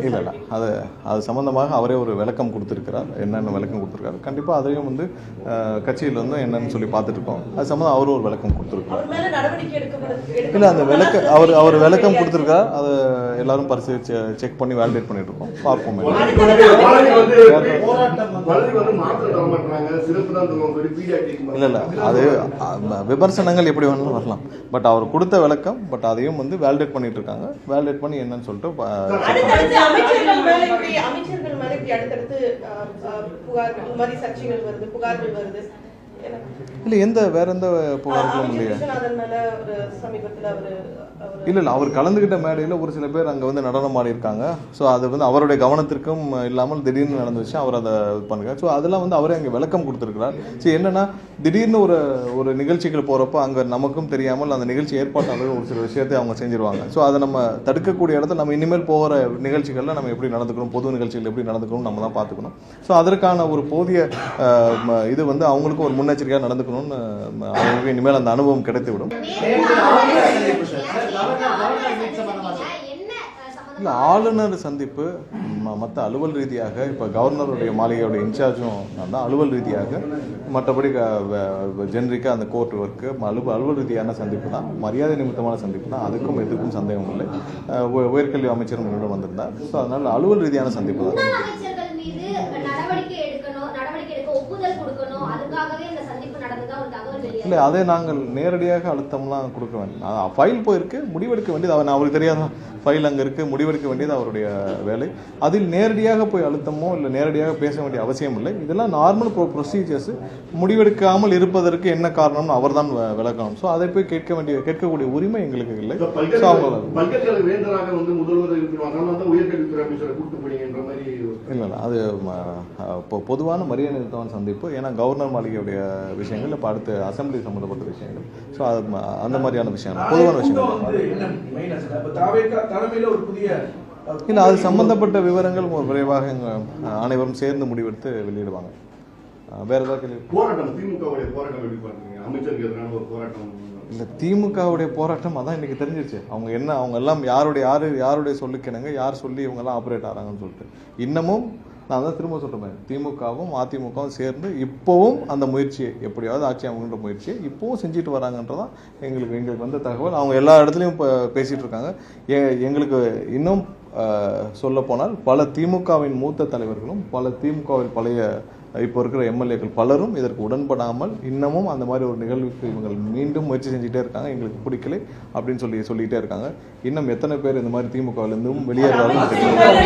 இல்லை இல்லை அது சம்மந்தமாக அவரே ஒரு விளக்கம் கொடுத்துருக்கிறார். என்னென்ன விளக்கம் கொடுத்துருக்காரு, கண்டிப்பாக அதையும் வந்து கட்சியில் வந்து என்னன்னு சொல்லி பார்த்துட்டு இருக்கோம். அது சம்மந்தம் அவரும் ஒரு விளக்கம் கொடுத்துருக்காரு. இல்லை அந்த அவர் விளக்கம் கொடுத்துருக்காரு. அதை எல்லாரும் பரிசீலிச்சு செக் பண்ணி வேலிடேட் பண்ணிட்டு இருக்கோம். பார்ப்போம். இல்லை இல்லை அது விமர்சனங்கள் எப்படி வேணாலும் வரலாம். பட் அவர் கொடுத்த விளக்கம், பட் அதையும் வந்து வேலிடேட் பண்ணிட்டு இருக்காங்க. வேலிடேட் பண்ணி என்னன்னு சொல்லிட்டு இல்லை எந்த வேற எந்த புகார்களும் இல்லையா? இல்லை இல்லை அவர் கலந்துக்கிட்ட மேடையில் ஒரு சில பேர் அங்கே வந்து நடனம் ஆடி இருக்காங்க. ஸோ அது வந்து அவருடைய கவனத்திற்கும் இல்லாமல் திடீர்னு நடந்துச்சு. அவர் அதை இது பண்ணுங்க. ஸோ அதெல்லாம் வந்து அவரே அங்கே விளக்கம் கொடுத்துருக்கிறார். ஸோ என்னன்னா திடீர்னு ஒரு நிகழ்ச்சிகள் போகிறப்போ அங்கே நமக்கும் தெரியாமல் அந்த நிகழ்ச்சி ஏற்பாட்டாளர்கள் ஒரு சில விஷயத்தை அவங்க செஞ்சிருவாங்க. ஸோ அதை நம்ம தடுக்கக்கூடிய இடத்துல நம்ம இனிமேல் போகிற நிகழ்ச்சிகளில் நம்ம எப்படி நடந்துக்கணும், பொது நிகழ்ச்சிகள் எப்படி நடந்துக்கணும் நம்ம தான் பார்த்துக்கணும். ஸோ அதற்கான ஒரு போதிய இது வந்து அவங்களுக்கும் ஒரு முன்னெச்சரிக்கையாக நடந்துக்கணும்னு அவங்களுக்கு இனிமேல் அந்த அனுபவம் கிடைத்துவிடும். இல்லை ஆளுநர் சந்திப்பு மற்ற அலுவல் ரீதியாக இப்போ கவர்னருடைய மாளிகையோட இன்சார்ஜும் நான் தான். அலுவல் ரீதியாக மற்றபடி ஜெனரிக்காக அந்த கோர்ட் ஒர்க்கு அலுவல் ரீதியான சந்திப்பு தான், மரியாதை நிமித்தமான சந்திப்பு தான். அதுக்கும் எதுக்கும் சந்தேகம் இல்லை. உயர்கல்வி அமைச்சரும் என்னிடம் வந்திருந்தார். ஸோ அதனால் அலுவல் ரீதியான சந்திப்பு தான். இல்லை அதை நாங்கள் நேரடியாக அழுத்தம்லாம் கொடுக்க வேண்டாம். ஃபைல் போயிருக்கு, முடிவெடுக்க வேண்டியது அவருக்கு தெரியாதான். ஃபைல் அங்கே இருக்குது, முடிவெடுக்க வேண்டியது அவருடைய வேலை. அதில் நேரடியாக போய் அழுத்தமோ இல்லை நேரடியாக பேச வேண்டிய அவசியம் இல்லை. இதெல்லாம் நார்மல் ப்ரொசீஜர்ஸ். முடிவெடுக்காமல் இருப்பதற்கு என்ன காரணம்னு அவர் தான் விளக்கணும். ஸோ அதை போய் கேட்கக்கூடிய உரிமை எங்களுக்கு இல்லை. ஸோ அவங்க இல்லை இல்லை அது பொதுவான மரியாதை நிறுத்தமான சந்திப்பு. ஏன்னா கவர்னர் மாளிகையுடைய விஷயங்கள் இப்போ அடுத்து அசம்பிளி சம்மந்தப்பட்ட விஷயங்கள். ஸோ அது அந்த மாதிரியான விஷயங்கள் பொதுவான விஷயங்கள் இல்லை. அது சம்பந்தப்பட்ட விவரங்கள் விரைவாக அனைவரும் சேர்ந்து முடிவெடுத்து வெளியிடுவாங்க. வேற ஏதாவது கேள்வி? இல்லை திமுகவுடைய போராட்டம் அதான் இன்னைக்கு தெரிஞ்சிருச்சு. அவங்க எல்லாம் யாருடைய சொல்லுக்கிணங்க யார் சொல்லி இவங்கெல்லாம் ஆப்ரேட் ஆகிறாங்கன்னு சொல்லிட்டு இன்னமும் நான் தான் திரும்ப சொல்கிறேன். திமுகவும் அதிமுகவும் சேர்ந்து இப்போவும் அந்த முயற்சியை எப்படியாவது ஆட்சி அமைக்கின்ற முயற்சியை இப்போவும் செஞ்சுட்டு வராங்கன்றதான் எங்களுக்கு வந்த தகவல். அவங்க எல்லா இடத்துலையும் இப்போ பேசிகிட்டு இருக்காங்க. எங்களுக்கு இன்னும் சொல்ல போனால் பல திமுகவின் மூத்த தலைவர்களும் பல திமுகவின் பழைய இப்போ இருக்கிற எம்எல்ஏக்கள் பலரும் இதற்கு உடன்படாமல் இன்னமும் அந்த மாதிரி ஒரு நிகழ்வுக்கு இவங்க மீண்டும் முயற்சி செஞ்சுட்டே இருக்காங்க. எங்களுக்கு பிடிக்கலை அப்படின்னு சொல்லிகிட்டே இருக்காங்க. இன்னும் எத்தனை பேர் இந்த மாதிரி திமுகவிலிருந்தும் வெளியேறாலும் தெரியல.